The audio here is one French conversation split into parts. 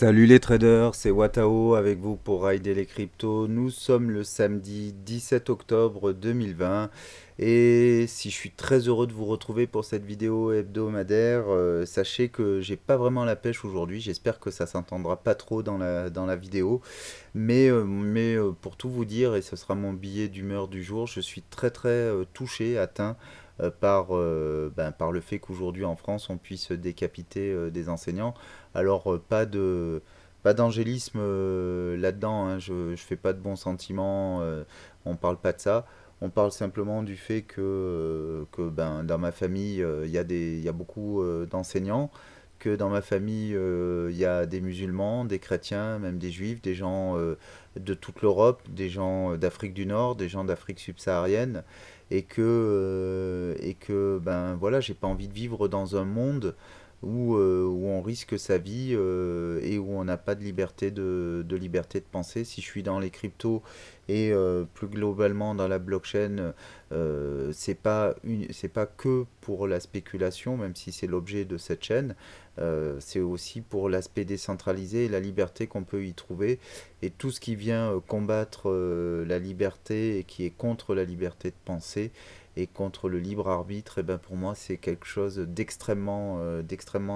Salut les traders, c'est Watao avec vous pour Rider les cryptos. Nous sommes le samedi 17 octobre 2020 et si je suis très heureux de vous retrouver pour cette vidéo hebdomadaire, sachez que j'ai pas vraiment la pêche aujourd'hui. J'espère que ça s'entendra pas trop dans la vidéo, mais pour tout vous dire, et ce sera mon billet d'humeur du jour, je suis très touché, atteint par le fait qu'aujourd'hui en France on puisse décapiter des enseignants. Alors pas d'angélisme là-dedans, hein, je fais pas de bons sentiments, on parle pas de ça. On parle simplement du fait que dans ma famille, il y a beaucoup d'enseignants, que dans ma famille, il y a des musulmans, des chrétiens, même des juifs, des gens de toute l'Europe, des gens d'Afrique du Nord, des gens d'Afrique subsaharienne, et que ben voilà, j'ai pas envie de vivre dans un monde où on risque sa vie et où on n'a pas de liberté de penser. Si je suis dans les cryptos et plus globalement dans la blockchain, c'est pas que pour la spéculation, même si c'est l'objet de cette chaîne. C'est aussi pour l'aspect décentralisé et la liberté qu'on peut y trouver. Et tout ce qui vient combattre la liberté et qui est contre la liberté de penser et contre le libre arbitre, et ben pour moi c'est quelque chose d'extrêmement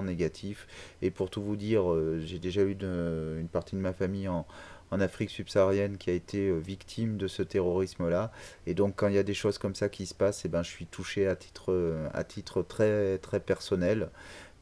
négatif. Et pour tout vous dire, j'ai déjà eu une partie de ma famille en Afrique subsaharienne qui a été victime de ce terrorisme-là. Et donc quand il y a des choses comme ça qui se passent, et ben je suis touché à titre très personnel.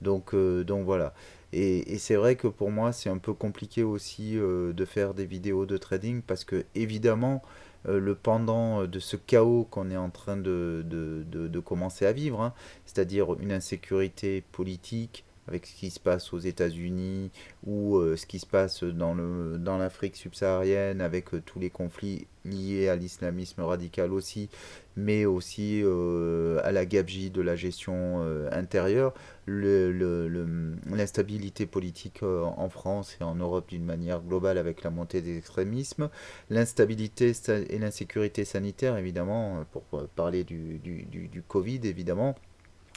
Donc voilà. Et c'est vrai que pour moi, c'est un peu compliqué aussi de faire des vidéos de trading parce que évidemment, le pendant de ce chaos qu'on est en train de commencer à vivre, hein, c'est-à-dire une insécurité politique avec ce qui se passe aux États-Unis ou ce qui se passe dans l'Afrique subsaharienne avec tous les conflits liés à l'islamisme radical aussi, mais aussi à la gabegie de la gestion intérieure, l'instabilité politique en France et en Europe d'une manière globale avec la montée des extrémismes, l'instabilité et l'insécurité sanitaire évidemment, pour parler du Covid évidemment,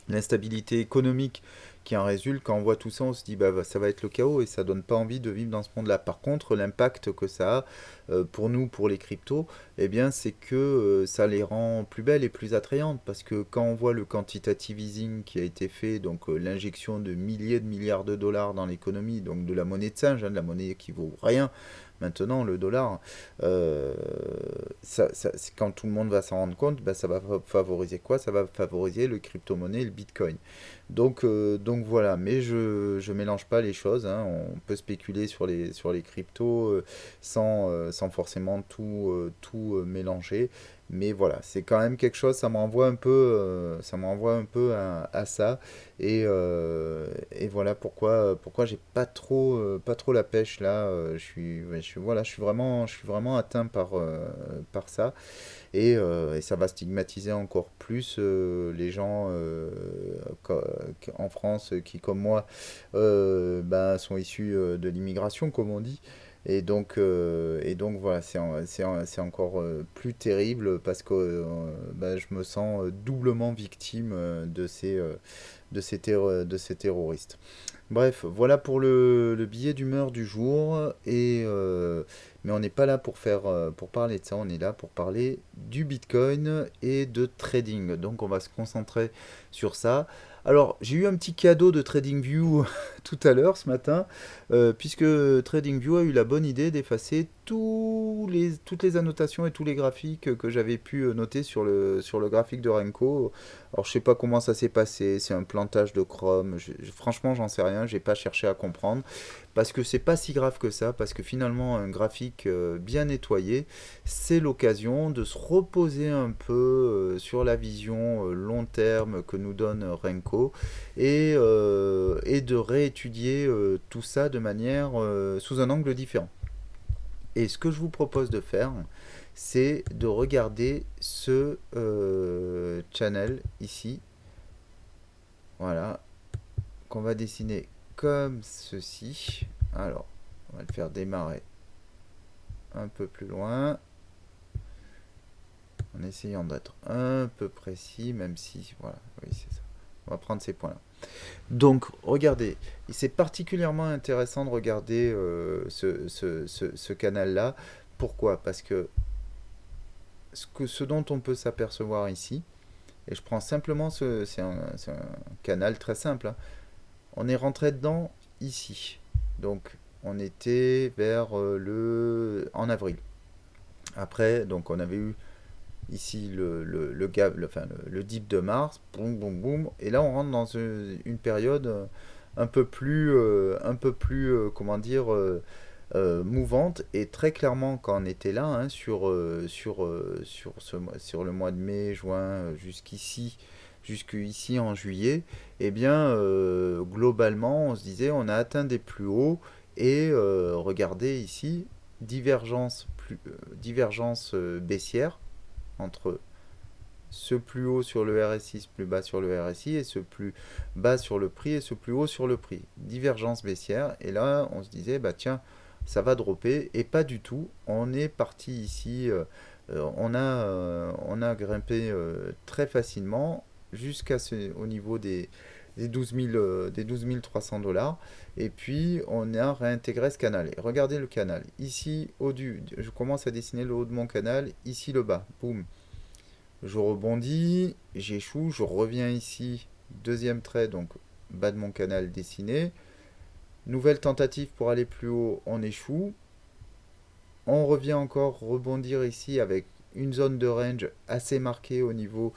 l'instabilité économique qui en résulte. Quand on voit tout ça, on se dit bah ça va être le chaos et ça donne pas envie de vivre dans ce monde-là. Par contre, l'impact que ça a pour nous, pour les cryptos, eh bien c'est que ça les rend plus belles et plus attrayantes parce que quand on voit le quantitative easing qui a été fait, donc l'injection de milliers de milliards de dollars dans l'économie, donc de la monnaie de singe, hein, de la monnaie qui vaut rien maintenant, le dollar, euh, quand tout le monde va s'en rendre compte, bah, ça va favoriser quoi? Ça va favoriser le crypto-monnaie et le bitcoin. Donc voilà, mais je mélange pas les choses, hein. On peut spéculer sur les cryptos sans forcément tout mélanger. Mais voilà, c'est quand même quelque chose, ça m'envoie un peu à ça. Et voilà pourquoi j'ai pas trop la pêche là. Voilà, je suis vraiment atteint par ça. Et ça va stigmatiser encore plus les gens en France qui, comme moi, ben, sont issus de l'immigration, comme on dit. Et donc voilà, c'est encore plus terrible parce que ben, je me sens doublement victime de ces terroristes. Bref, voilà pour le billet d'humeur du jour. Mais on n'est pas là pour parler de ça, on est là pour parler du Bitcoin et de trading. Donc on va se concentrer sur ça. Alors j'ai eu un petit cadeau de TradingView tout à l'heure ce matin, puisque TradingView a eu la bonne idée d'effacer toutes les annotations et tous les graphiques que j'avais pu noter sur le graphique de Renko. Alors je sais pas comment ça s'est passé, c'est un plantage de Chrome, franchement j'en sais rien, j'ai pas cherché à comprendre, parce que c'est pas si grave que ça, parce que finalement un graphique bien nettoyé, c'est l'occasion de se reposer un peu sur la vision long terme que nous donne Renko et de réétudier tout ça de manière sous un angle différent. Et ce que je vous propose de faire, c'est de regarder ce channel ici, voilà, qu'on va dessiner comme ceci. Alors, on va le faire démarrer un peu plus loin, en essayant d'être un peu précis, même si, voilà, oui, c'est ça. On va prendre ces points-là. Donc, regardez, c'est particulièrement intéressant de regarder ce canal-là. Pourquoi? Parce que ce dont on peut s'apercevoir ici, et je prends simplement c'est un canal très simple, hein. On est rentré dedans ici. Donc, on était vers en avril. Après, donc on avait eu ici le dip de mars, boum, boum, boum, et là on rentre dans une période un peu plus comment dire, mouvante, et très clairement quand on était là, hein, sur le mois de mai, juin, jusqu'ici, jusqu'ici en juillet, eh bien globalement on se disait on a atteint des plus hauts, et regardez ici, divergence baissière entre ce plus haut sur le RSI, ce plus bas sur le RSI, et ce plus bas sur le prix, et ce plus haut sur le prix. Divergence baissière, et là on se disait, bah tiens, ça va dropper, et pas du tout. On est parti ici, on a grimpé très facilement au niveau des 12 000, des 12 300 $, et puis on a réintégré ce canal. Et regardez le canal. Ici, je commence à dessiner le haut de mon canal, ici le bas. Boum. Je rebondis, j'échoue, je reviens ici, deuxième trait, donc bas de mon canal dessiné. Nouvelle tentative pour aller plus haut, on échoue. On revient encore rebondir ici avec une zone de range assez marquée au niveau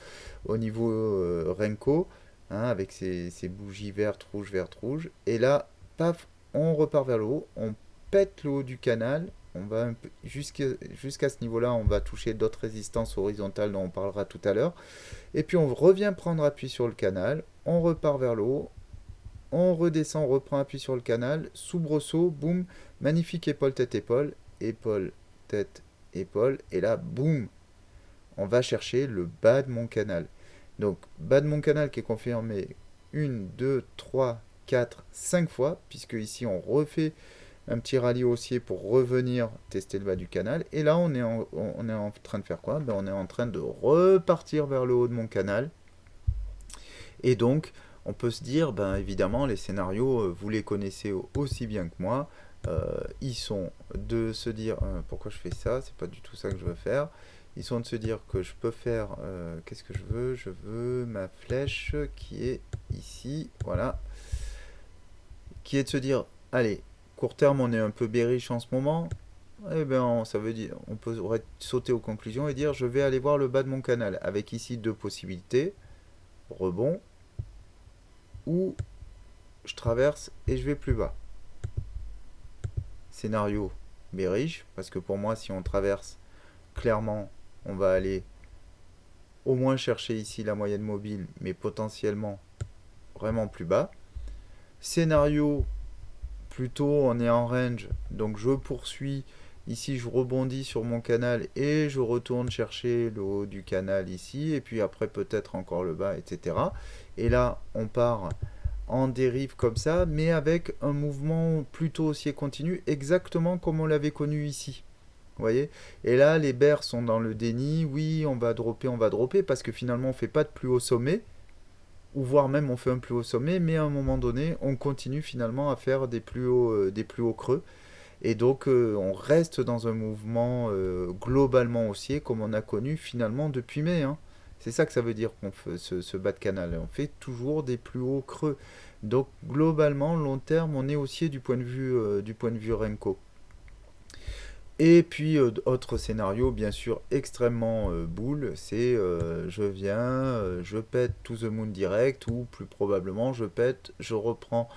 Renko, hein, avec ces bougies vertes, rouges. Et là, paf, on repart vers le haut, on pète le haut du canal. On va jusqu'à ce niveau-là, on va toucher d'autres résistances horizontales dont on parlera tout à l'heure. Et puis on revient prendre appui sur le canal, on repart vers le haut, on redescend, on reprend appui sur le canal, soubresaut, boum, magnifique épaule, tête, épaule, tête, épaule, et là, boum, on va chercher le bas de mon canal. Donc, bas de mon canal qui est confirmé 1, 2, 3, 4, 5 fois, puisque ici on refait un petit rallye haussier pour revenir tester le bas du canal. Et là, on est en train de faire quoi? On est en train de repartir vers le haut de mon canal. Et donc, on peut se dire, ben évidemment, les scénarios, vous les connaissez aussi bien que moi. Ils sont de se dire, pourquoi je fais ça? C'est pas du tout ça que je veux faire. Ils sont de se dire que je peux faire, qu'est-ce que je veux? Je veux ma flèche qui est ici, voilà. Qui est de se dire, allez, court terme, on est un peu bearish en ce moment. Eh bien, ça veut dire, on peut sauter aux conclusions et dire, je vais aller voir le bas de mon canal, avec ici deux possibilités, rebond, ou je traverse et je vais plus bas. Scénario bearish, parce que pour moi, si on traverse, clairement, on va aller au moins chercher ici la moyenne mobile, mais potentiellement vraiment plus bas. Scénario plutôt, on est en range, donc je poursuis. Ici, je rebondis sur mon canal et je retourne chercher le haut du canal ici, et puis après peut-être encore le bas, etc. Et là, on part en dérive comme ça, mais avec un mouvement plutôt haussier continu, exactement comme on l'avait connu ici. Vous voyez? Et là, les bears sont dans le déni. Oui, on va dropper, parce que finalement, on ne fait pas de plus haut sommet, ou voire même on fait un plus haut sommet, mais à un moment donné, on continue finalement à faire des plus hauts creux. Et donc, on reste dans un mouvement globalement haussier, comme on a connu finalement depuis mai, hein. C'est ça que ça veut dire qu'on fait ce bas de canal. On fait toujours des plus hauts creux. Donc, globalement, long terme, on est haussier du point de vue Renko. Et puis, autre scénario, bien sûr, extrêmement bull, c'est je pète to the moon direct, ou plus probablement, je reprends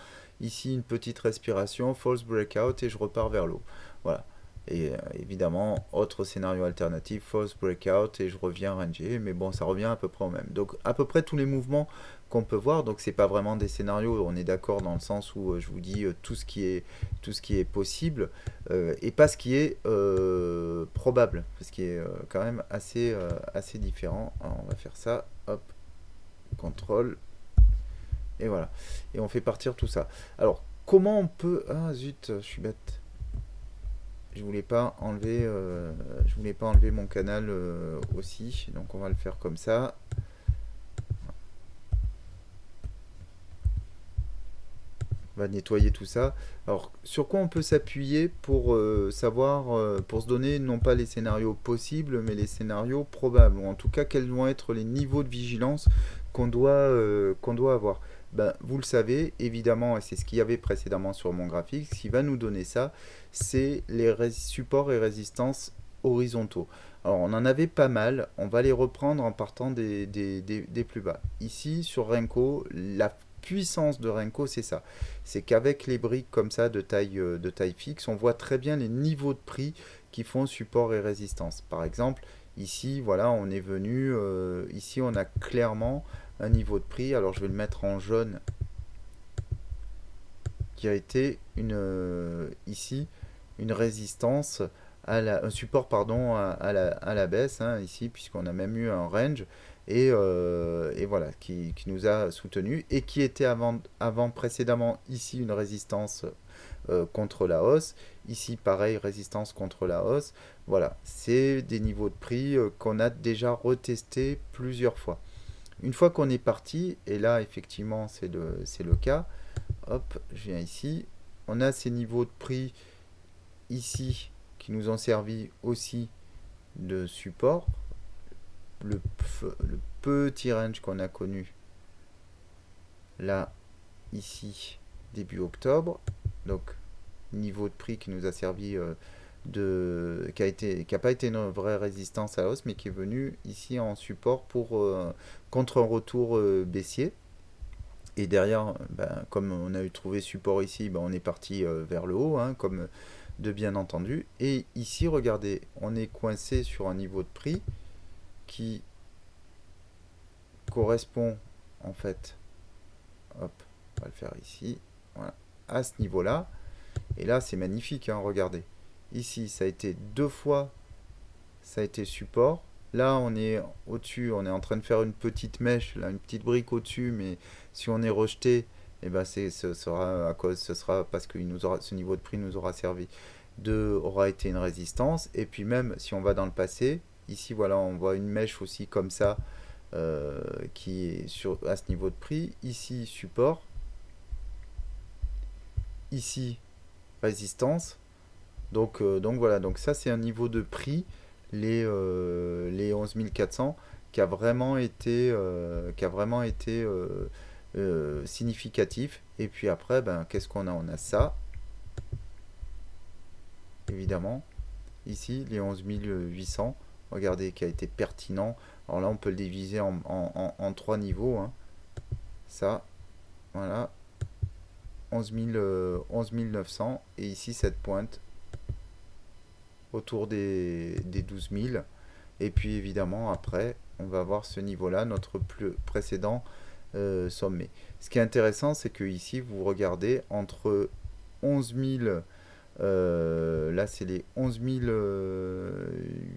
ici une petite respiration, false breakout, et je repars vers l'eau. Voilà. Et évidemment, autre scénario alternatif, false breakout, et je reviens ranger, mais bon, ça revient à peu près au même. Donc, à peu près tous les mouvements qu'on peut voir, donc c'est pas vraiment des scénarios, on est d'accord dans le sens où je vous dis tout ce qui est possible, et pas ce qui est probable, ce qui est quand même assez différent. Alors, on va faire ça, hop, contrôle, et voilà. Et on fait partir tout ça. Alors, comment on peut... Ah zut, je suis bête. Je voulais pas enlever mon canal aussi, donc on va le faire comme ça. On va nettoyer tout ça. Alors, sur quoi on peut s'appuyer pour savoir, pour se donner non pas les scénarios possibles, mais les scénarios probables, ou en tout cas quels vont être les niveaux de vigilance qu'on doit avoir. Ben, vous le savez, évidemment, et c'est ce qu'il y avait précédemment sur mon graphique, ce qui va nous donner ça, c'est les supports et résistances horizontaux. Alors, on en avait pas mal, on va les reprendre en partant des plus bas. Ici, sur Renko, la puissance de Renko, c'est ça. C'est qu'avec les briques comme ça de taille fixe, on voit très bien les niveaux de prix qui font support et résistance. Par exemple, ici, voilà, on est venu, ici on a clairement un niveau de prix. Alors je vais le mettre en jaune qui a été ici une résistance un support pardon à la baisse hein, ici puisqu'on a même eu un range et voilà qui nous a soutenu et qui était avant précédemment ici une résistance contre la hausse. Ici, pareil, résistance contre la hausse. Voilà, c'est des niveaux de prix qu'on a déjà retesté plusieurs fois. Une fois qu'on est parti, et là, effectivement, c'est le cas, hop, je viens ici. On a ces niveaux de prix ici qui nous ont servi aussi de support. Le petit range qu'on a connu là, ici, début octobre. Donc, niveau de prix qui nous a servi qui a pas été une vraie résistance à hausse, mais qui est venu ici en support pour contre un retour baissier. Et derrière, ben, comme on a eu trouvé support ici, ben, on est parti vers le haut, hein, comme de bien entendu. Et ici, regardez, on est coincé sur un niveau de prix qui correspond en fait, hop, on va le faire ici, voilà, à ce niveau-là. Et là, c'est magnifique, hein, regardez. Ici, ça a été deux fois, ça a été support. Là, on est au-dessus, on est en train de faire une petite mèche, là, une petite brique au-dessus, mais si on est rejeté, eh ben ce sera à cause, ce sera parce que ce niveau de prix nous aura servi aura été une résistance. Et puis même si on va dans le passé, ici voilà, on voit une mèche aussi comme ça qui est à ce niveau de prix. Ici support, ici résistance. Donc voilà, donc ça c'est un niveau de prix, les 11 400, qui a vraiment été significatif. Et puis après, ben, qu'est-ce qu'on a? On a ça, évidemment. Ici, les 11 800, regardez, qui a été pertinent. Alors là, on peut le diviser en trois niveaux. Hein. Ça, voilà, 11 900. Et ici, cette pointe autour des 12 000. Et puis évidemment, après, on va voir ce niveau-là, notre plus précédent sommet. Ce qui est intéressant, c'est que ici, vous regardez entre 11 000, là c'est les 11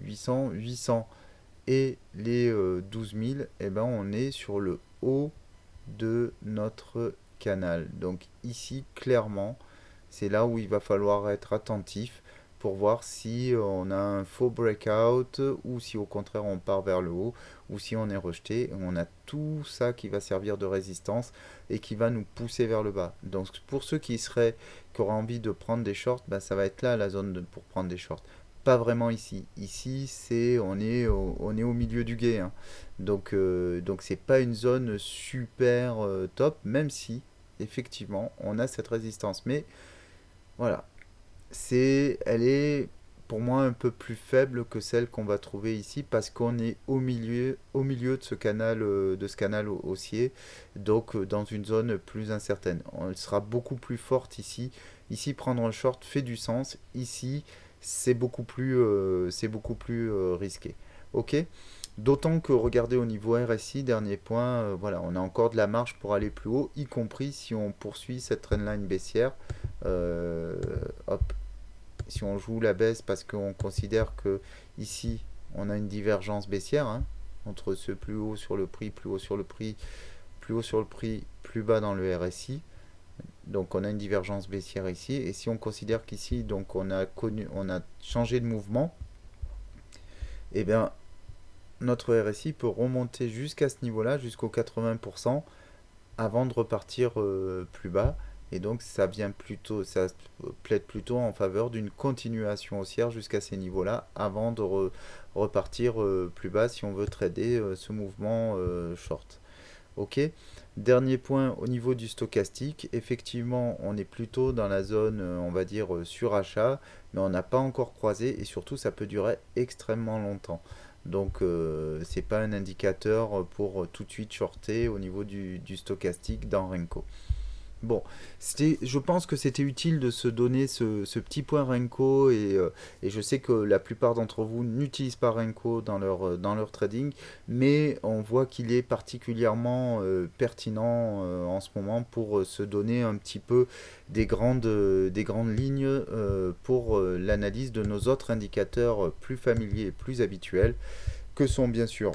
800 et les 12 000, et ben on est sur le haut de notre canal. Donc ici, clairement, c'est là où il va falloir être attentif pour voir si on a un faux breakout ou si au contraire on part vers le haut ou si on est rejeté. On a tout ça qui va servir de résistance et qui va nous pousser vers le bas. Donc pour ceux qui auraient envie de prendre des shorts, bah, ça va être là la zone pour prendre des shorts. Pas vraiment ici. Ici, on est au milieu du gué. Hein. Donc c'est pas une zone super top, même si effectivement on a cette résistance. Mais voilà, elle est pour moi un peu plus faible que celle qu'on va trouver ici parce qu'on est au milieu de ce canal haussier, donc dans une zone plus incertaine. Elle sera beaucoup plus forte ici. Ici, prendre un short fait du sens. Ici, c'est beaucoup plus risqué. Ok. D'autant que regardez au niveau RSI, dernier point, voilà, on a encore de la marge pour aller plus haut, y compris si on poursuit cette trendline baissière. Euh, hop, si on joue la baisse parce qu'on considère que ici on a une divergence baissière hein, entre ce plus haut sur le prix, plus haut sur le prix, plus haut sur le prix, plus bas dans le RSI. Donc on a une divergence baissière ici. Et si on considère qu'ici donc on a changé de mouvement, et bien notre RSI peut remonter jusqu'à ce niveau-là, jusqu'au 80%, avant de repartir plus bas. Et donc ça vient plutôt, ça plaide plutôt en faveur d'une continuation haussière jusqu'à ces niveaux-là avant de repartir plus bas si on veut trader ce mouvement short. Ok. Dernier point au niveau du stochastique, effectivement on est plutôt dans la zone on va dire surachat, mais on n'a pas encore croisé et surtout ça peut durer extrêmement longtemps. Donc c'est pas un indicateur pour tout de suite shorter au niveau du stochastique dans Renko. Bon, je pense que c'était utile de se donner ce petit point Renko et je sais que la plupart d'entre vous n'utilisent pas Renko dans leur trading, mais on voit qu'il est particulièrement pertinent en ce moment pour se donner un petit peu des grandes lignes pour l'analyse de nos autres indicateurs plus familiers et plus habituels, que sont bien sûr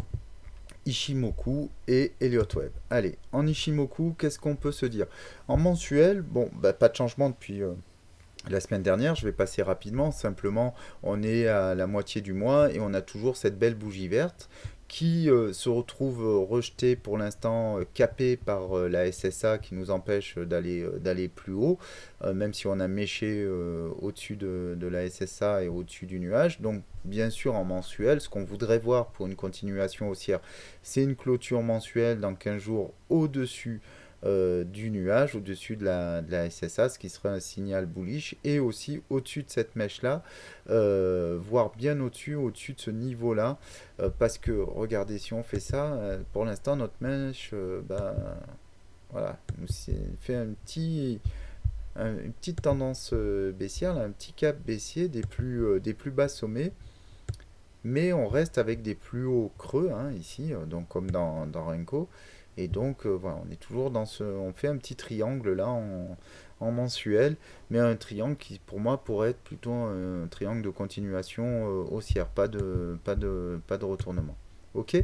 Ishimoku et Elliott Wave. Allez, en Ishimoku, qu'est-ce qu'on peut se dire? En mensuel, bon, bah, pas de changement depuis la semaine dernière, je vais passer rapidement. Simplement, on est à la moitié du mois et on a toujours cette belle bougie verte qui se retrouve rejetée pour l'instant, capée par la SSA qui nous empêche d'aller plus haut, même si on a méché au-dessus de la SSA et au-dessus du nuage. Donc, bien sûr, en mensuel, ce qu'on voudrait voir pour une continuation haussière, c'est une clôture mensuelle dans 15 jours au-dessus du nuage au-dessus de la SSA, ce qui serait un signal bullish, et aussi au-dessus de cette mèche-là, voire bien au-dessus de ce niveau-là, parce que regardez, si on fait ça, pour l'instant, notre mèche, bah, voilà, nous fait une petite tendance baissière, là, un petit cap baissier des plus bas sommets, mais on reste avec des plus hauts creux, hein, ici, donc comme dans Renko. Et donc, voilà, on est toujours dans ce. On fait un petit triangle là en mensuel, mais un triangle qui, pour moi, pourrait être plutôt un triangle de continuation haussière, pas de retournement. Ok?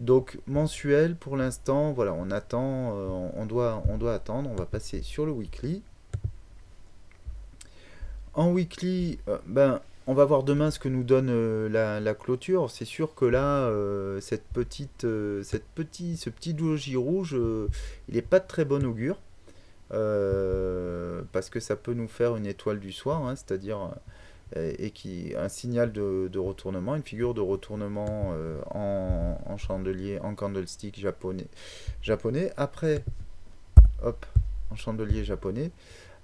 Donc, mensuel, pour l'instant, voilà, on attend, on doit attendre. On va passer sur le weekly. En weekly, ben, on va voir demain ce que nous donne la clôture. C'est sûr que là, ce petit doji rouge, il n'est pas de très bon augure. Parce que ça peut nous faire une étoile du soir, hein, c'est-à-dire un signal de retournement, une figure de retournement en chandelier, en candlestick japonais. Après, hop, en chandelier japonais.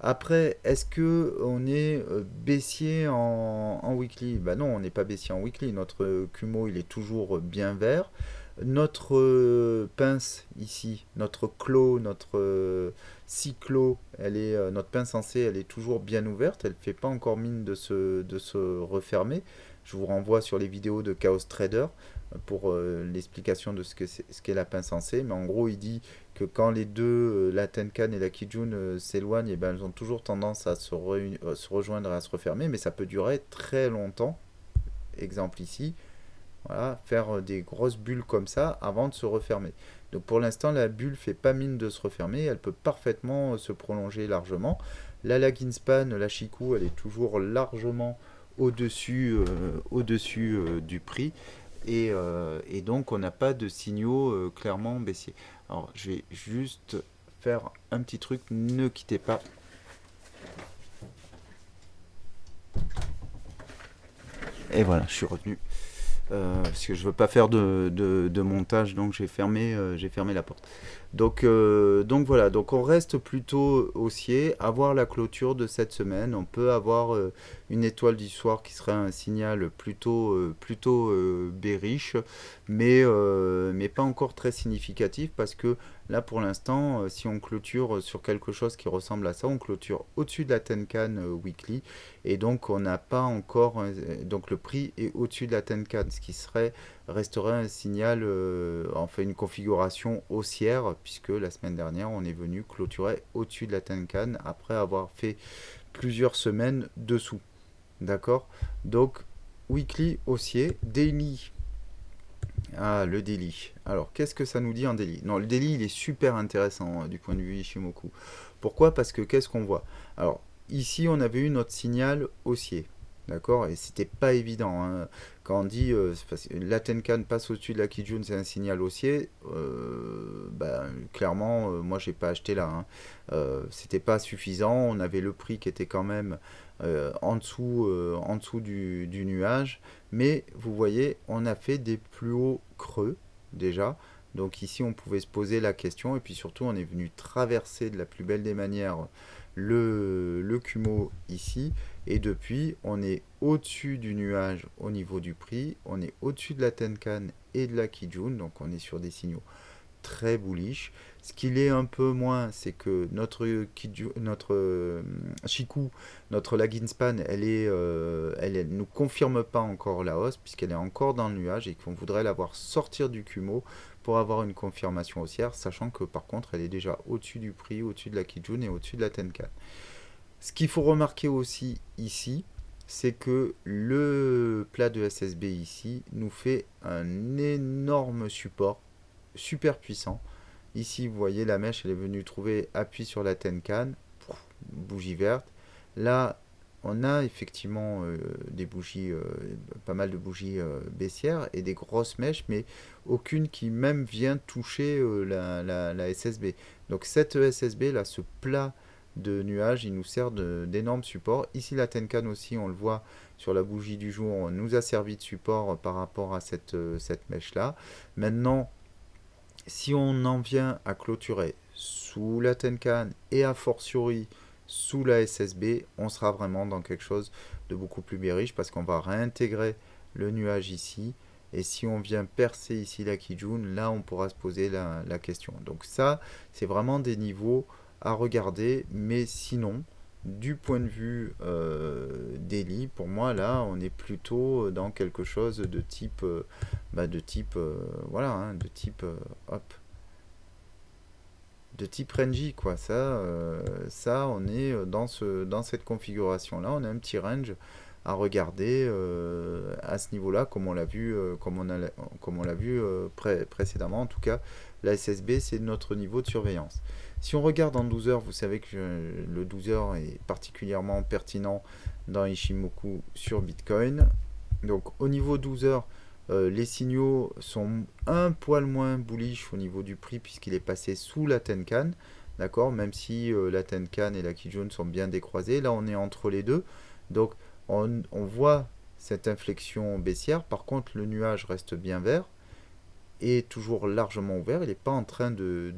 Après, est-ce que on est baissier en weekly? Bah non, on n'est pas baissier en weekly. Notre Kumo, il est toujours bien vert. Notre pince ici, notre clos, notre cyclo, notre pince sensée, elle est toujours bien ouverte. Elle ne fait pas encore mine de se refermer. Je vous renvoie sur les vidéos de Chaos Trader pour l'explication de ce qu'est la pince sensée. Mais en gros, il dit que quand les deux, la Tenkan et la Kijun, s'éloignent, et ben, elles ont toujours tendance à se rejoindre et à se refermer, mais ça peut durer très longtemps. Exemple ici, voilà, faire des grosses bulles comme ça avant de se refermer. Donc pour l'instant, la bulle fait pas mine de se refermer, elle peut parfaitement se prolonger largement. La Laginspan, la Chikou, elle est toujours largement au-dessus du prix. Et donc on n'a pas de signaux clairement baissiers. Alors je vais juste faire un petit truc, ne quittez pas. Et voilà, je suis revenu. Parce que je veux pas faire de montage, donc j'ai fermé la porte. Donc voilà, donc on reste plutôt haussier, avoir la clôture de cette semaine, on peut avoir une étoile du soir qui serait un signal plutôt bearish, mais pas encore très significatif parce que là pour l'instant, si on clôture sur quelque chose qui ressemble à ça, on clôture au-dessus de la Tenkan weekly et donc on n'a pas encore, donc le prix est au-dessus de la Tenkan, ce qui resterait un signal, enfin une configuration haussière, puisque la semaine dernière, on est venu clôturer au-dessus de la Tenkan après avoir fait plusieurs semaines dessous. D'accord? Donc, weekly haussier, daily. Ah, le daily. Alors, qu'est-ce que ça nous dit en daily? Non, le daily, il est super intéressant du point de vue Ishimoku. Pourquoi? Parce que qu'est-ce qu'on voit? Alors, ici, on avait eu notre signal haussier. D'accord? Et c'était pas évident, hein. Quand on dit la Tenkan passe au-dessus de la Kijun, c'est un signal haussier, ben, clairement, moi j'ai pas acheté là, hein. C'était pas suffisant. On avait le prix qui était quand même en dessous du nuage. Mais vous voyez, on a fait des plus hauts creux déjà. Donc ici, on pouvait se poser la question. Et puis surtout, on est venu traverser de la plus belle des manières le Kumo ici. Et depuis, on est au-dessus du nuage au niveau du prix, on est au-dessus de la Tenkan et de la Kijun, donc on est sur des signaux très bullish. Ce qu'il est un peu moins, c'est que notre Shiku, notre lagging span, elle nous confirme pas encore la hausse puisqu'elle est encore dans le nuage et qu'on voudrait la voir sortir du Kumo pour avoir une confirmation haussière, sachant que par contre, elle est déjà au-dessus du prix, au-dessus de la Kijun et au-dessus de la Tenkan. Ce qu'il faut remarquer aussi ici, c'est que le plat de SSB ici nous fait un énorme support, super puissant. Ici, vous voyez, la mèche, elle est venue trouver appui sur la Tenkan, bougie verte. Là, on a effectivement des bougies, pas mal de bougies baissières et des grosses mèches, mais aucune qui même vient toucher la SSB. Donc cette SSB, là, ce plat de nuages, il nous sert d'énorme support. Ici, la Tenkan aussi, on le voit sur la bougie du jour, on nous a servi de support par rapport à cette mèche-là. Maintenant, si on en vient à clôturer sous la Tenkan et a fortiori sous la SSB, on sera vraiment dans quelque chose de beaucoup plus bearish parce qu'on va réintégrer le nuage ici. Et si on vient percer ici la Kijun, là on pourra se poser la question. Donc ça, c'est vraiment des niveaux à regarder. Mais sinon, du point de vue daily, pour moi là, on est plutôt dans quelque chose voilà, hein, hop, de type rangy quoi. Ça, on est dans cette configuration là, on a un petit range à regarder à ce niveau là, comme on l'a vu précédemment. En tout cas, la SSB, c'est notre niveau de surveillance. Si on regarde en 12 heures, vous savez que le 12 heures est particulièrement pertinent dans Ishimoku sur Bitcoin. Donc au niveau 12 heures, les signaux sont un poil moins bullish au niveau du prix puisqu'il est passé sous la Tenkan. D'accord, même si la Tenkan et la Kijun sont bien décroisées, là on est entre les deux. Donc on voit cette inflexion baissière. Par contre, le nuage reste bien vert est toujours largement ouvert, il n'est pas en train de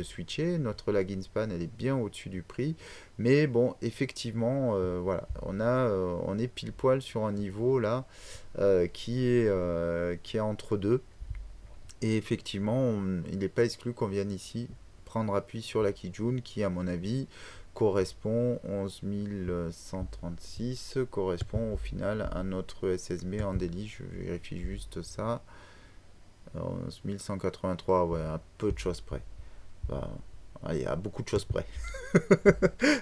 switcher, notre lagging span elle est bien au-dessus du prix, mais bon effectivement voilà, on est pile poil sur un niveau là qui est entre deux, et effectivement il n'est pas exclu qu'on vienne ici prendre appui sur la Kijun qui à mon avis correspond 11 136, correspond au final à notre SSB en daily, je vérifie juste ça. 11 183, ouais, à peu de choses près. Bah, allez, à beaucoup de choses près.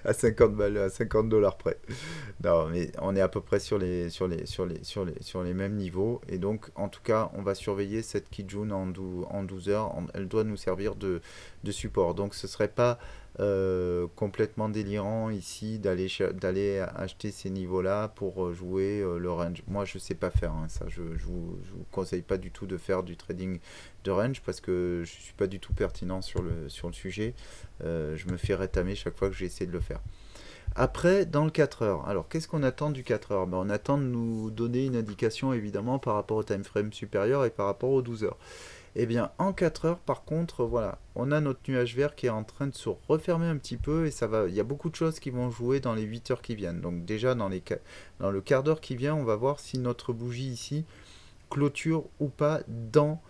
À 50 balles, à 50 dollars près. Non, mais on est à peu près sur les mêmes niveaux. Et donc, en tout cas, on va surveiller cette Kijun en 12 heures. Elle doit nous servir de support. Donc, ce serait pas complètement délirant ici d'aller acheter ces niveaux-là pour jouer le range. Moi, je sais pas faire hein, ça. Je vous conseille pas du tout de faire du trading de range parce que je suis pas du tout pertinent sur le sujet. Je me fais rétamer chaque fois que j'essaie de le faire. Après, dans le 4 heures, alors qu'est-ce qu'on attend du 4 heures? On attend de nous donner une indication évidemment par rapport au time frame supérieur et par rapport aux 12 heures. Eh bien, en 4 heures, par contre, voilà, on a notre nuage vert qui est en train de se refermer un petit peu et ça va. Il y a beaucoup de choses qui vont jouer dans les 8 heures qui viennent. Donc, déjà, dans le quart d'heure qui vient, on va voir si notre bougie ici clôture ou pas dans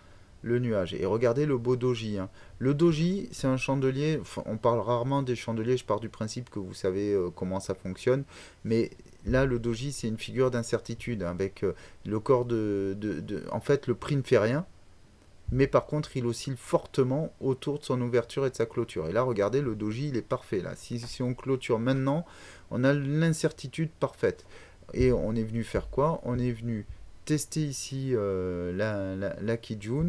le nuage. Et regardez le beau doji, hein. Le doji, c'est un chandelier. Enfin, on parle rarement des chandeliers. Je pars du principe que vous savez comment ça fonctionne. Mais là, le doji, c'est une figure d'incertitude hein, avec le corps en fait, le prix ne fait rien. Mais par contre, il oscille fortement autour de son ouverture et de sa clôture. Et là, regardez, le doji, il est parfait. Là. Si on clôture maintenant, on a l'incertitude parfaite. Et on est venu faire quoi? On est venu tester ici la Kijun.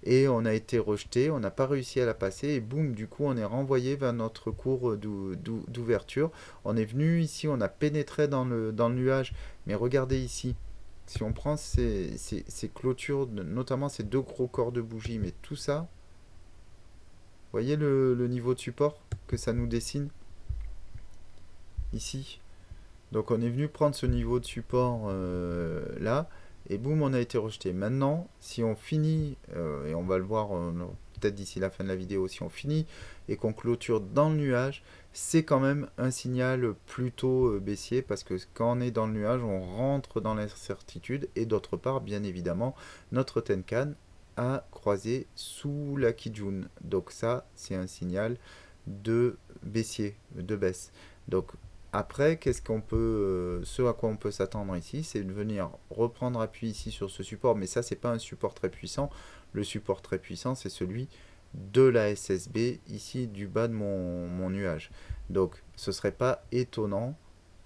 et on a été rejeté, on n'a pas réussi à la passer et boum, du coup on est renvoyé vers notre cours d'ouverture. On est venu ici, on a pénétré dans le nuage, mais regardez ici, si on prend ces clôtures, notamment ces deux gros corps de bougie, mais tout ça, vous voyez le niveau de support que ça nous dessine ici. Donc on est venu prendre ce niveau de support là, et boum, on a été rejeté. Maintenant, si on finit, et on va le voir peut-être d'ici la fin de la vidéo, si on finit et qu'on clôture dans le nuage, c'est quand même un signal plutôt baissier, parce que quand on est dans le nuage, on rentre dans l'incertitude, et d'autre part, bien évidemment, notre Tenkan a croisé sous la Kijun. Donc ça, c'est un signal de baissier, de baisse. Donc après, ce à quoi on peut s'attendre ici, c'est de venir reprendre appui ici sur ce support, mais ça, c'est pas un support très puissant. Le support très puissant, c'est celui de la SSB, ici du bas de mon nuage. Donc, ce serait pas étonnant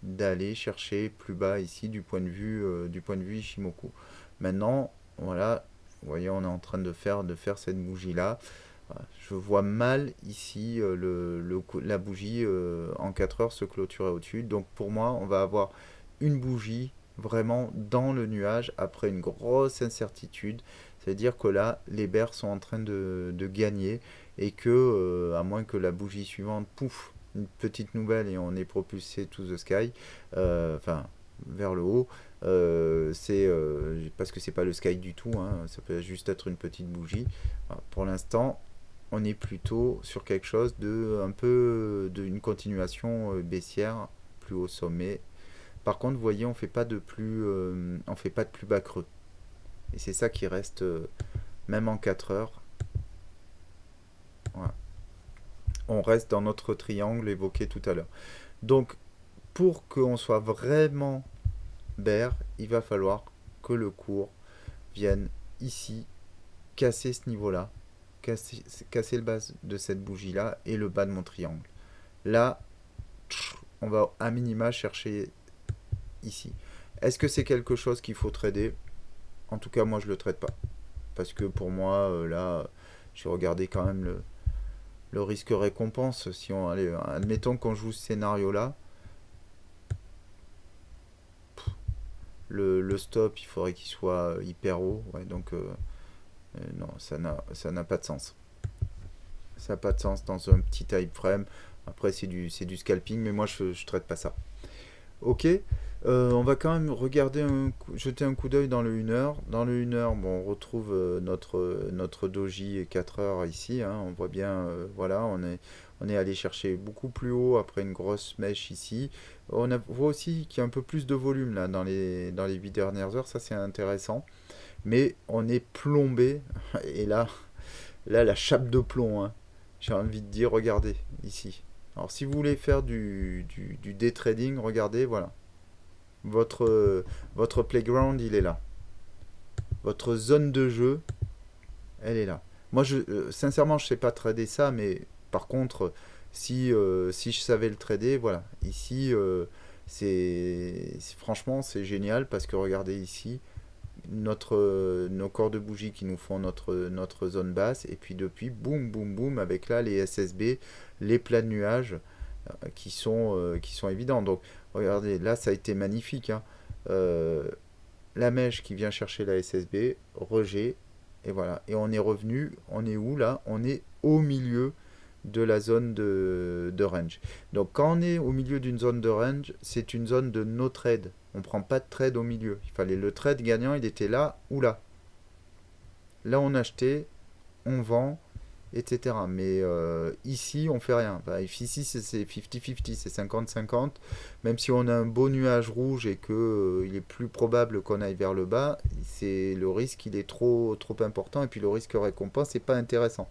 d'aller chercher plus bas ici du point de vue Ishimoku. Maintenant, voilà, vous voyez, on est en train de faire cette bougie-là. Je vois mal ici la bougie en 4 heures se clôturer au-dessus. Donc pour moi, on va avoir une bougie vraiment dans le nuage après une grosse incertitude. C'est-à-dire que là, les bears sont en train de gagner, et que, à moins que la bougie suivante, pouf, une petite nouvelle et on est propulsé to the sky, enfin vers le haut, c'est parce que c'est pas le sky du tout, hein, ça peut juste être une petite bougie. Alors, pour l'instant, on est plutôt sur quelque chose de un peu d'une continuation baissière plus haut sommet. Par contre, vous voyez, on fait pas de plus bas creux. Et c'est ça qui reste même en 4 heures. Voilà. On reste dans notre triangle évoqué tout à l'heure. Donc, pour qu'on soit vraiment bear, il va falloir que le cours vienne ici casser ce niveau-là, casser le bas de cette bougie-là et le bas de mon triangle. Là, on va à minima chercher ici. Est-ce que c'est quelque chose qu'il faut trader? En tout cas, moi, je le trade pas. Parce que pour moi, là, j'ai regardé quand même le risque-récompense. Si on, allez, admettons qu'on joue ce scénario-là, le stop, il faudrait qu'il soit hyper haut. Ouais, donc, non, ça n'a pas de sens. Ça n'a pas de sens dans un petit time frame. Après, c'est du scalping, mais moi, je ne traite pas ça. Ok, on va quand même regarder, jeter un coup d'œil dans le 1 heure. Dans le 1 heure, bon, on retrouve notre doji 4 heures ici, hein. On voit bien, voilà, on est allé chercher beaucoup plus haut après une grosse mèche ici. Voit aussi qu'il y a un peu plus de volume là dans les 8 dernières heures, ça c'est intéressant. Mais on est plombé, et là la chape de plomb, hein. J'ai envie de dire, regardez ici. Alors si vous voulez faire du day trading, regardez, voilà. Votre playground, il est là. Votre zone de jeu, elle est là. Moi, sincèrement, je ne sais pas trader ça, mais par contre, si je savais le trader, voilà. Ici, franchement, c'est génial, parce que regardez ici, nos corps de bougie qui nous font notre zone basse, et puis depuis, boum, boum, boum, avec là les SSB, les plats de nuages qui sont évidents. Donc, regardez, là, ça a été magnifique, hein. La mèche qui vient chercher la SSB, rejet, et voilà. Et on est revenu, on est où là? On est au milieu de la zone de range. Donc quand on est au milieu d'une zone de range, c'est une zone de no trade. On ne prend pas de trade au milieu. Il fallait le trade gagnant, il était là ou là. Là on achetait, on vend, etc. Mais ici on fait rien. Bah, ici c'est 50-50, c'est 50-50. Même si on a un beau nuage rouge et que il est plus probable qu'on aille vers le bas, le risque il est trop important, et puis le risque récompense n'est pas intéressant.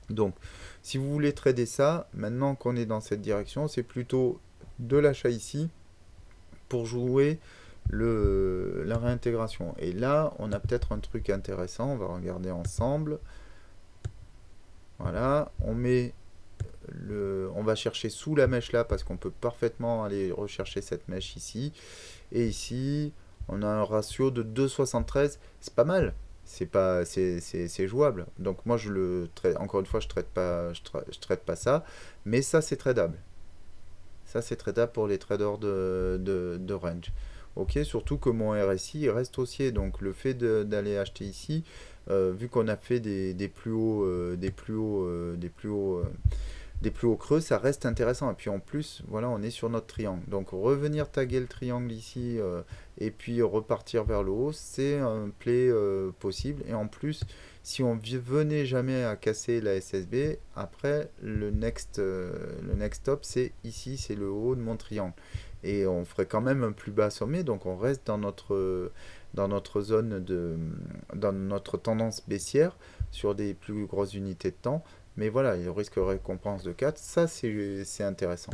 Donc, si vous voulez trader ça, maintenant qu'on est dans cette direction, c'est plutôt de l'achat ici pour jouer la réintégration. Et là, on a peut-être un truc intéressant, on va regarder ensemble. Voilà, on va chercher sous la mèche là, parce qu'on peut parfaitement aller rechercher cette mèche ici. Et ici, on a un ratio de 2,73, c'est pas mal. c'est jouable. Donc moi je le traite, encore une fois, je traite pas ça, mais ça c'est tradable. Ça c'est tradable pour les traders de range. Ok, surtout que mon RSI il reste haussier, donc le fait d'aller acheter ici, vu qu'on a fait des plus hauts, des plus hauts creux, ça reste intéressant. Et puis en plus, voilà, on est sur notre triangle. Donc revenir taguer le triangle ici et puis repartir vers le haut, c'est un play possible. Et en plus, si on venait jamais à casser la SSB, après le next stop, c'est ici, c'est le haut de mon triangle. Et on ferait quand même un plus bas sommet, donc on reste dans notre zone dans notre tendance baissière sur des plus grosses unités de temps. Mais voilà, il risque récompense de 4, ça c'est intéressant.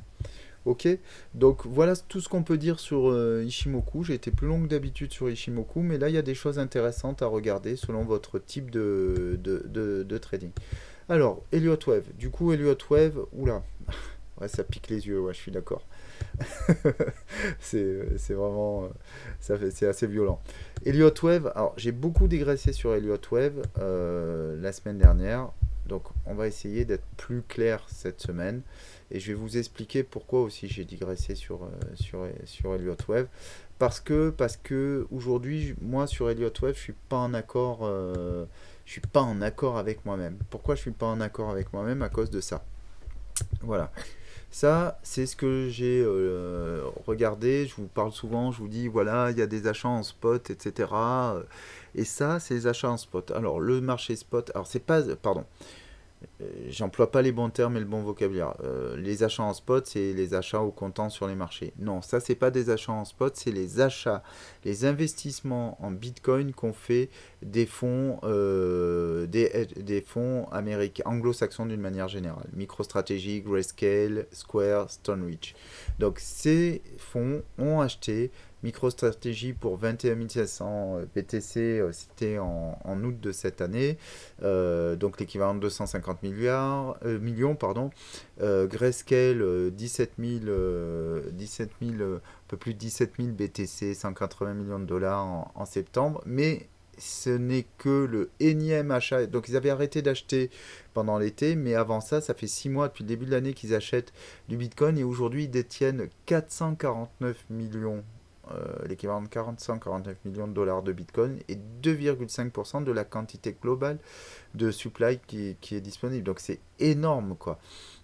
Ok, donc voilà tout ce qu'on peut dire sur Ishimoku. J'ai été plus long que d'habitude sur Ishimoku, mais là il y a des choses intéressantes à regarder selon votre type de trading. Alors, Elliott Wave. Du coup, Elliott Wave, oula, ouais, ça pique les yeux, ouais, je suis d'accord. C'est vraiment. C'est assez violent. Elliott Wave, alors j'ai beaucoup dégraissé sur Elliott Wave la semaine dernière. Donc on va essayer d'être plus clair cette semaine. Et je vais vous expliquer pourquoi aussi j'ai digressé sur Elliott Wave. Parce que aujourd'hui, moi sur Elliott Wave, je suis pas en accord. Je suis pas en accord avec moi-même. Pourquoi je suis pas en accord avec moi-même? À cause de ça. Voilà. Ça, c'est ce que j'ai regardé. Je vous parle souvent, je vous dis, voilà, il y a des achats en spot, etc. Et ça, c'est les achats en spot. Alors, le marché spot, alors c'est pas, pardon, j'emploie pas les bons termes et le bon vocabulaire. Les achats en spot, c'est les achats au comptant sur les marchés. Non, ça, c'est pas des achats en spot, c'est les achats, les investissements en Bitcoin qu'ont fait des fonds, des fonds américains, anglo-saxons d'une manière générale. MicroStrategy, Grayscale, Square, Stoneridge. Donc, ces fonds ont acheté MicroStrategy pour 21 500 BTC, c'était en août de cette année, donc l'équivalent de 250 millions, pardon. Grayscale, 17 000, 17 000, un peu plus de 17 000 BTC, 180 millions de dollars en septembre, mais ce n'est que le énième achat. Donc ils avaient arrêté d'acheter pendant l'été, mais avant ça, ça fait 6 mois depuis le début de l'année qu'ils achètent du Bitcoin et aujourd'hui ils détiennent 449 millions, l'équivalent de 449 millions de dollars de Bitcoin et 2,5% de la quantité globale de supply qui est disponible. Donc c'est énorme quoi.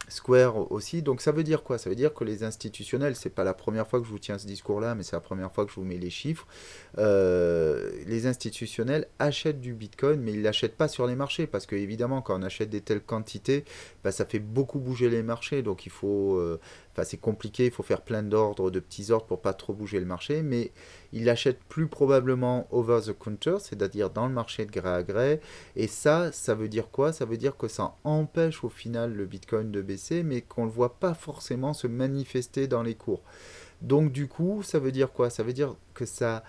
Square aussi. Donc ça veut dire quoi? Ça veut dire que les institutionnels, c'est pas la première fois que je vous tiens ce discours-là, mais c'est la première fois que je vous mets les chiffres. Les institutionnels achètent du Bitcoin, mais ils l'achètent pas sur les marchés, parce que évidemment, quand on achète des telles quantités, bah, ça fait beaucoup bouger les marchés. Donc il faut, enfin c'est compliqué, il faut faire plein d'ordres, de petits ordres pour pas trop bouger le marché, mais ils l'achètent plus probablement over the counter, c'est-à-dire dans le marché de gré à gré. Et ça veut dire quoi? Ça veut dire que ça empêche au final le Bitcoin de baisser, mais qu'on ne le voit pas forcément se manifester dans les cours. Donc du coup, ça veut dire quoi? Ça veut dire que ça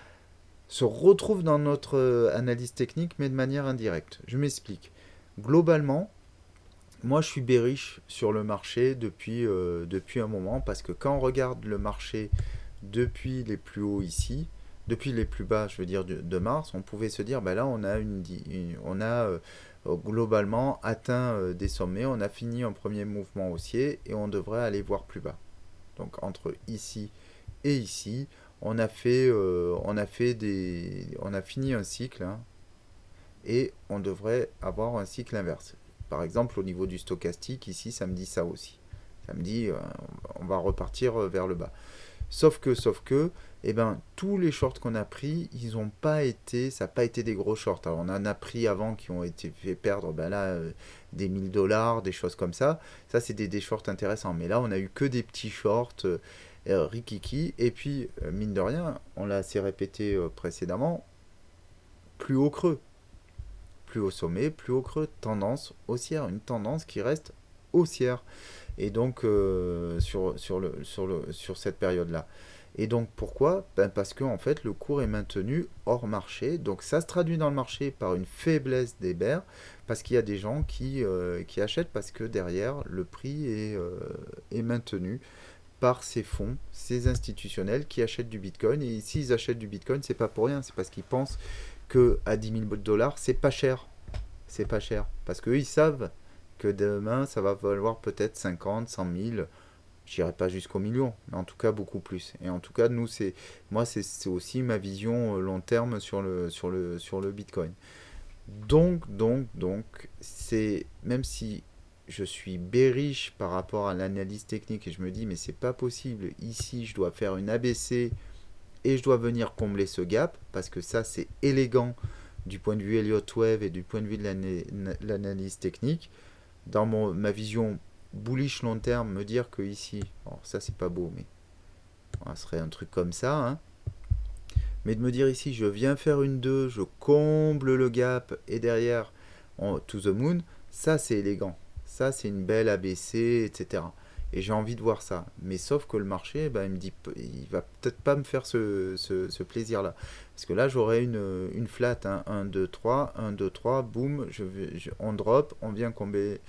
se retrouve dans notre analyse technique, mais de manière indirecte. Je m'explique. Globalement, moi je suis bearish sur le marché depuis un moment, parce que quand on regarde le marché depuis les plus hauts ici, depuis les plus bas, je veux dire de mars, on pouvait se dire, ben là on a, on a globalement atteint des sommets, on a fini un premier mouvement haussier et on devrait aller voir plus bas. Donc entre ici et ici, on a fini un cycle, hein, et on devrait avoir un cycle inverse. Par exemple, au niveau du stochastique, ici, ça me dit ça aussi. Ça me dit, on va repartir vers le bas. Sauf que, eh ben, tous les shorts qu'on a pris, ils ont pas été, ça n'a pas été des gros shorts. Alors, on en a pris avant qui ont été fait perdre, ben là, des 1000 dollars, des choses comme ça. Ça, c'est des shorts intéressants. Mais là, on a eu que des petits shorts, rikiki. Et puis, mine de rien, on l'a assez répété précédemment, plus haut creux. Plus haut sommet, plus haut creux. Tendance haussière. Une tendance qui reste haussière. Et donc, sur cette période-là. Et donc pourquoi? Ben parce que en fait le cours est maintenu hors marché, donc ça se traduit dans le marché par une faiblesse des bears, parce qu'il y a des gens qui achètent parce que derrière le prix est maintenu par ces fonds, ces institutionnels qui achètent du Bitcoin. Et s'ils achètent du Bitcoin, c'est pas pour rien, c'est parce qu'ils pensent que à 10 000 dollars, c'est pas cher. C'est pas cher. Parce qu'eux, ils savent que demain, ça va valoir peut-être 50, 100 000. Je n'irai pas jusqu'au million, mais en tout cas beaucoup plus. Et en tout cas, nous, c'est aussi ma vision long terme sur le Bitcoin. Donc, c'est même si je suis bearish par rapport à l'analyse technique et je me dis mais c'est pas possible. Ici, je dois faire une ABC et je dois venir combler ce gap parce que ça c'est élégant du point de vue Elliott Wave et du point de vue de l'analyse technique. Dans ma vision bullish long terme, me dire que ici, alors ça c'est pas beau, mais ça serait un truc comme ça, hein. Mais de me dire ici, je viens faire une 2, je comble le gap et derrière, to the moon, ça c'est élégant. Ça c'est une belle ABC, etc. Et j'ai envie de voir ça. Mais sauf que le marché, bah, il va peut-être pas me faire ce plaisir-là. Parce que là, j'aurais une flat, hein, 1, 2, 3, 1, 2, 3, boum, on drop, on vient combler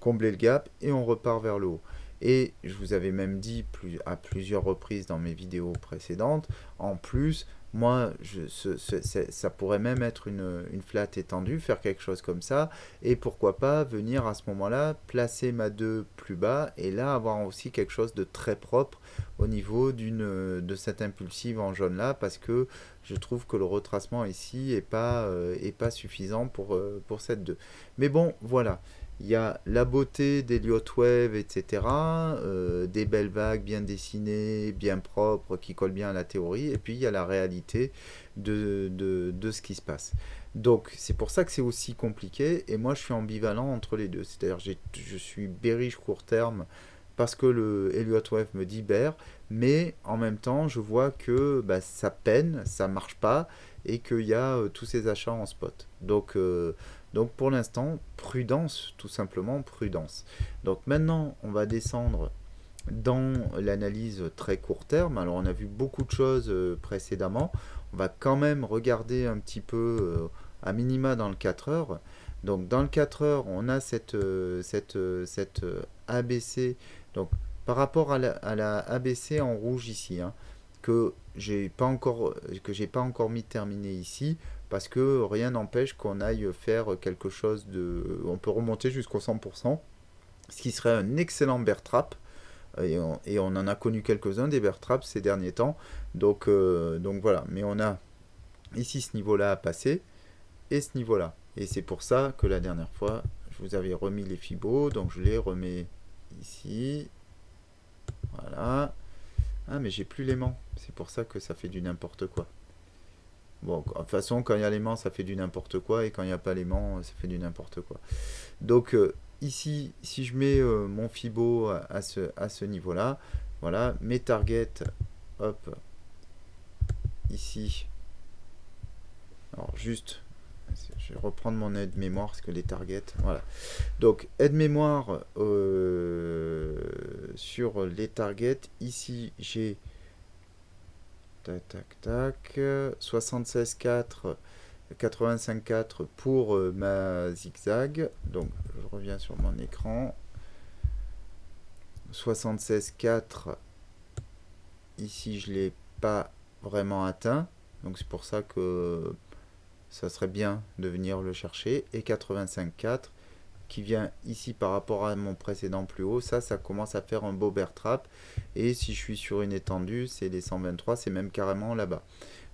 le gap et on repart vers le haut. Et je vous avais même dit à plusieurs reprises dans mes vidéos précédentes, en plus, moi, ça pourrait même être une flat étendue, faire quelque chose comme ça, et pourquoi pas venir à ce moment-là, placer ma 2 plus bas, et là avoir aussi quelque chose de très propre au niveau de cette impulsive en jaune là, parce que je trouve que le retracement ici est pas suffisant pour cette 2. Mais bon, voilà. Il y a la beauté d'Elliott Wave, etc. Des belles vagues bien dessinées, bien propres, qui collent bien à la théorie. Et puis il y a la réalité de ce qui se passe. Donc c'est pour ça que c'est aussi compliqué. Et moi je suis ambivalent entre les deux. C'est-à-dire je suis bearish court terme parce que le Elliott Wave me dit bear. Mais en même temps je vois que bah, ça peine, ça marche pas. Et qu'il y a tous ces achats en spot. Donc pour l'instant, prudence, tout simplement prudence. Donc maintenant, on va descendre dans l'analyse très court terme. Alors on a vu beaucoup de choses précédemment. On va quand même regarder un petit peu à minima dans le 4 heures. Donc dans le 4 heures, on a cette ABC. Donc par rapport à la ABC en rouge ici, hein, que j'ai pas encore mis terminé ici parce que rien n'empêche qu'on aille faire quelque chose de... On peut remonter jusqu'au 100%, ce qui serait un excellent bear trap. Et on en a connu quelques-uns des bear traps ces derniers temps. Donc voilà, mais on a ici ce niveau-là à passer et ce niveau-là. Et c'est pour ça que la dernière fois, je vous avais remis les fibos, donc je les remets ici. Voilà. Ah, mais j'ai plus l'aimant. C'est pour ça que ça fait du n'importe quoi. Bon, de toute façon, quand il y a l'aimant, ça fait du n'importe quoi. Et quand il n'y a pas l'aimant, ça fait du n'importe quoi. Donc, ici, si je mets mon Fibo à ce niveau-là, voilà, mes targets, hop, ici. Alors, juste, je vais reprendre mon aide-mémoire, parce que les targets, voilà. Donc, aide-mémoire sur les targets. Ici, j'ai tac, tac, tac. 76,4, 85,4 pour ma zigzag. Donc, je reviens sur mon écran. 76,4. Ici, je ne l'ai pas vraiment atteint. Donc, c'est pour ça que ça serait bien de venir le chercher. Et 85,4 qui vient ici par rapport à mon précédent plus haut, ça commence à faire un beau bear trap. Et si je suis sur une étendue, c'est les 123, c'est même carrément là-bas.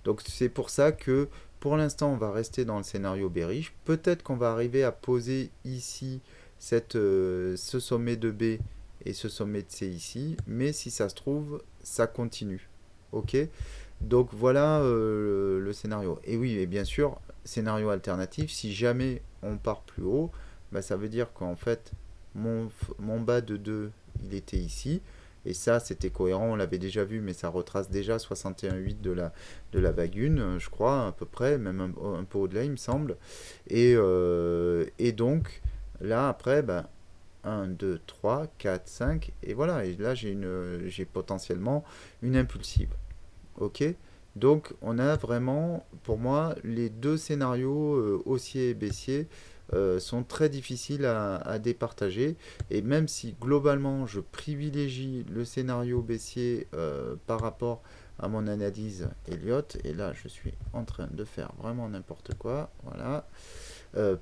Donc c'est pour ça que pour l'instant, on va rester dans le scénario bearish. Peut-être qu'on va arriver à poser ici ce sommet de B et ce sommet de C ici, mais si ça se trouve, ça continue. Ok? Donc voilà le scénario. Et oui, et bien sûr, scénario alternatif, si jamais on part plus haut, bah, ça veut dire qu'en fait, mon bas de 2, il était ici. Et ça, c'était cohérent, on l'avait déjà vu, mais ça retrace déjà 61,8 de la vague 1, je crois, à peu près, même un peu au-delà, il me semble. Et donc, là, après, bah, 1, 2, 3, 4, 5, et voilà. Et là, j'ai potentiellement une impulsive. Ok? Donc, on a vraiment, pour moi, les deux scénarios haussier et baissier sont très difficiles à départager. Et même si globalement je privilégie le scénario baissier par rapport à mon analyse Elliott, et là je suis en train de faire vraiment n'importe quoi, voilà,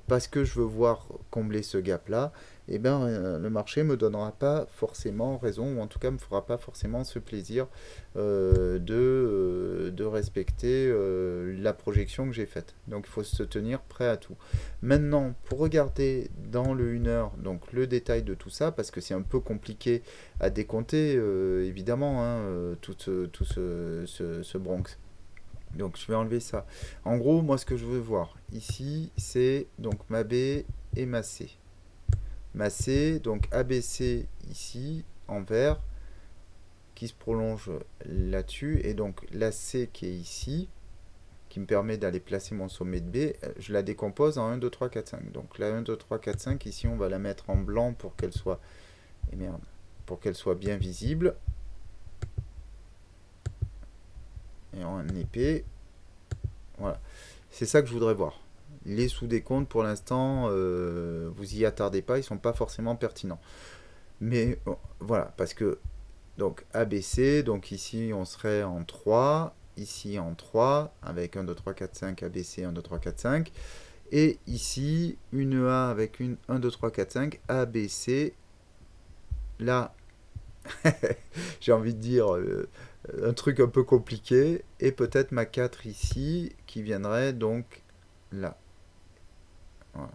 parce que je veux voir combler ce gap-là, et ben, le marché ne me donnera pas forcément raison, ou en tout cas ne me fera pas forcément ce plaisir de respecter la projection que j'ai faite. Donc il faut se tenir prêt à tout. Maintenant, pour regarder dans le 1 heure, donc le détail de tout ça, parce que c'est un peu compliqué à décompter, évidemment, hein, tout ce Bronx. Donc je vais enlever ça. En gros, moi ce que je veux voir ici, c'est donc ma B et ma C. Ma C, donc ABC ici, en vert, qui se prolonge là-dessus, et donc la C qui est ici, qui me permet d'aller placer mon sommet de B, je la décompose en 1, 2, 3, 4, 5. Donc la 1, 2, 3, 4, 5, ici on va la mettre en blanc pour qu'elle soit, et merde, pour qu'elle soit bien visible, et en épais, voilà. C'est ça que je voudrais voir. Les sous-décomptes, pour l'instant, vous y attardez pas, ils sont pas forcément pertinents. Mais bon, voilà, parce que donc ABC, donc ici on serait en 3, ici en 3, avec 1, 2, 3, 4, 5, ABC, 1, 2, 3, 4, 5. Et ici, une A avec une 1, 2, 3, 4, 5, ABC. Là, j'ai envie de dire un truc un peu compliqué. Et peut-être ma 4 ici, qui viendrait donc là. Voilà.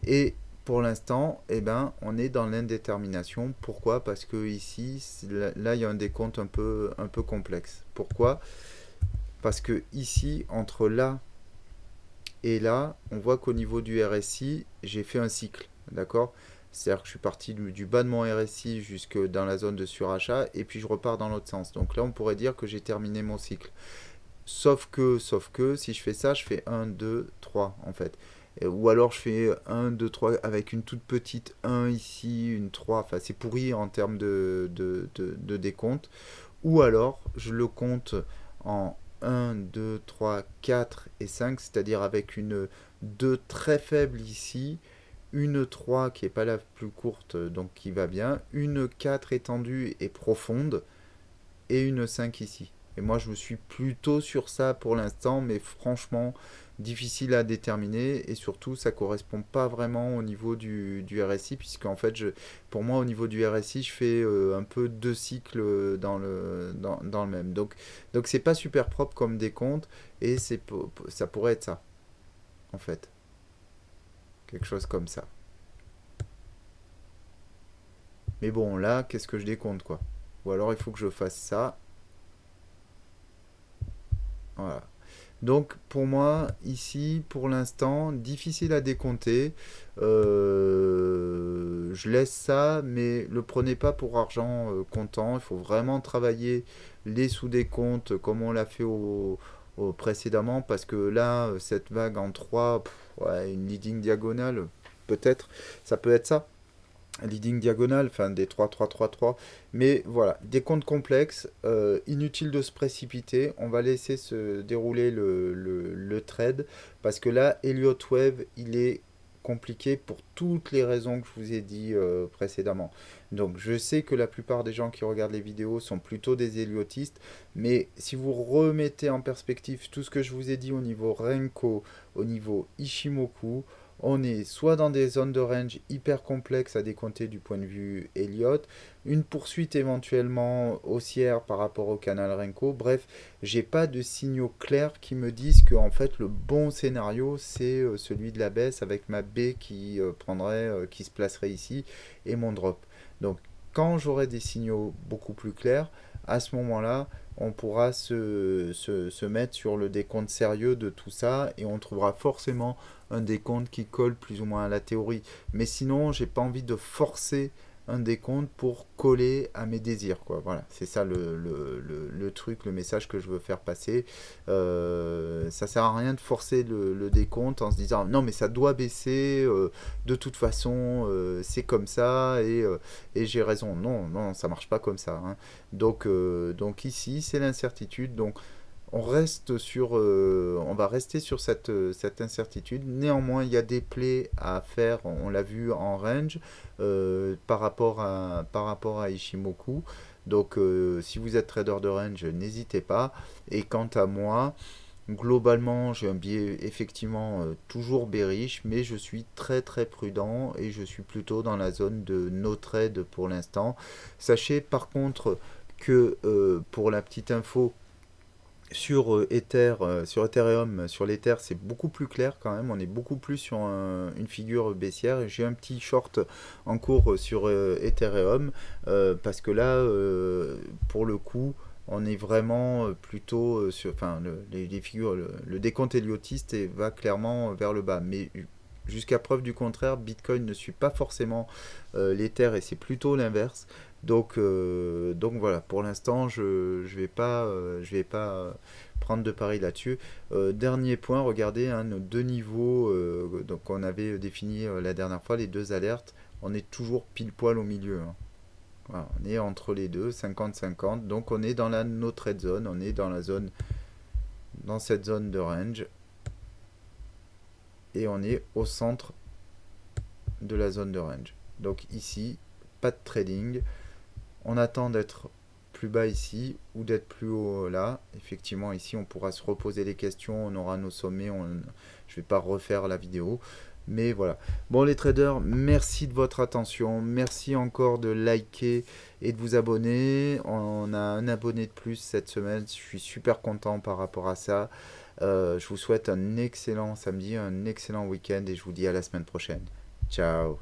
Et pour l'instant, eh ben, on est dans l'indétermination. Pourquoi? Parce que ici, là, il y a un décompte un peu complexe. Pourquoi? Parce que ici, entre là et là, on voit qu'au niveau du RSI, j'ai fait un cycle. D'accord? C'est-à-dire que je suis parti du bas de mon RSI jusque dans la zone de surachat et puis je repars dans l'autre sens. Donc là, on pourrait dire que j'ai terminé mon cycle. Sauf que, si je fais ça, je fais un 2 3 en fait. Ou alors je fais un 2 3 avec une toute petite un ici, une 3. Enfin, c'est pourri en termes de décompte. Ou alors je le compte en un 2 3 4 et 5, c'est-à-dire avec une 2 très faible ici, une 3 qui n'est pas la plus courte, donc qui va bien, une 4 étendue et profonde, et une 5 ici. Et moi, je me suis plutôt sur ça pour l'instant, mais franchement, difficile à déterminer. Et surtout, ça ne correspond pas vraiment au niveau du RSI, puisqu'en fait, pour moi, au niveau du RSI, je fais un peu deux cycles dans le même. Donc c'est pas super propre comme décompte, et ça pourrait être ça, en fait. Quelque chose comme ça. Mais bon, là, qu'est-ce que je décompte, quoi? Ou alors, il faut que je fasse ça. Voilà. Donc pour moi, ici, pour l'instant, difficile à décompter. Je laisse ça, mais le prenez pas pour argent comptant. Il faut vraiment travailler les sous-décomptes comme on l'a fait précédemment, parce que là, cette vague en 3, ouais, une leading diagonale, peut-être, ça peut être ça leading diagonale, enfin des 3-3-3-3. Mais voilà, des comptes complexes, inutile de se précipiter. On va laisser se dérouler le trade parce que là, Elliott Wave, il est compliqué pour toutes les raisons que je vous ai dit précédemment. Donc je sais que la plupart des gens qui regardent les vidéos sont plutôt des Elliotistes, mais si vous remettez en perspective tout ce que je vous ai dit au niveau Renko, au niveau Ishimoku, on est soit dans des zones de range hyper complexes à décompter du point de vue Elliott, une poursuite éventuellement haussière par rapport au canal Renko. Bref, j'ai pas de signaux clairs qui me disent que en fait le bon scénario c'est celui de la baisse avec ma B qui qui se placerait ici et mon drop. Donc quand j'aurai des signaux beaucoup plus clairs, à ce moment-là, on pourra se mettre sur le décompte sérieux de tout ça et on trouvera forcément un décompte qui colle plus ou moins à la théorie. Mais sinon, j'ai pas envie de forcer un décompte pour coller à mes désirs, quoi. Voilà, c'est ça le truc, le message que je veux faire passer. Ça sert à rien de forcer le décompte en se disant non mais ça doit baisser, de toute façon c'est comme ça et j'ai raison. Non, non, ça marche pas comme ça, hein. Donc ici c'est l'incertitude. Donc on va rester sur cette incertitude. Néanmoins, il y a des plays à faire, on l'a vu en range, par rapport à Ishimoku. Donc, si vous êtes trader de range, n'hésitez pas. Et quant à moi, globalement, j'ai un biais effectivement toujours bearish, mais je suis très très prudent et je suis plutôt dans la zone de no trade pour l'instant. Sachez par contre que pour la petite info, sur Ethereum, sur l'Ether, c'est beaucoup plus clair quand même. On est beaucoup plus sur une figure baissière. J'ai un petit short en cours sur Ethereum parce que là, pour le coup, on est vraiment plutôt sur, enfin, les figures, le décompte héliotiste va clairement vers le bas. Mais jusqu'à preuve du contraire, Bitcoin ne suit pas forcément l'Ether et c'est plutôt l'inverse. Donc voilà, pour l'instant, je vais pas prendre de pari là-dessus. Dernier point, regardez hein, nos deux niveaux donc on avait défini la dernière fois, les deux alertes. On est toujours pile poil au milieu. Hein. Voilà, on est entre les deux, 50-50. Donc on est dans la no trade zone, on est dans la zone, dans cette zone de range et on est au centre de la zone de range. Donc ici, pas de trading. On attend d'être plus bas ici ou d'être plus haut là. Effectivement, ici, on pourra se reposer les questions. On aura nos sommets. Je ne vais pas refaire la vidéo. Mais voilà. Bon, les traders, merci de votre attention. Merci encore de liker et de vous abonner. On a un abonné de plus cette semaine. Je suis super content par rapport à ça. Je vous souhaite un excellent samedi, un excellent week-end et je vous dis à la semaine prochaine. Ciao.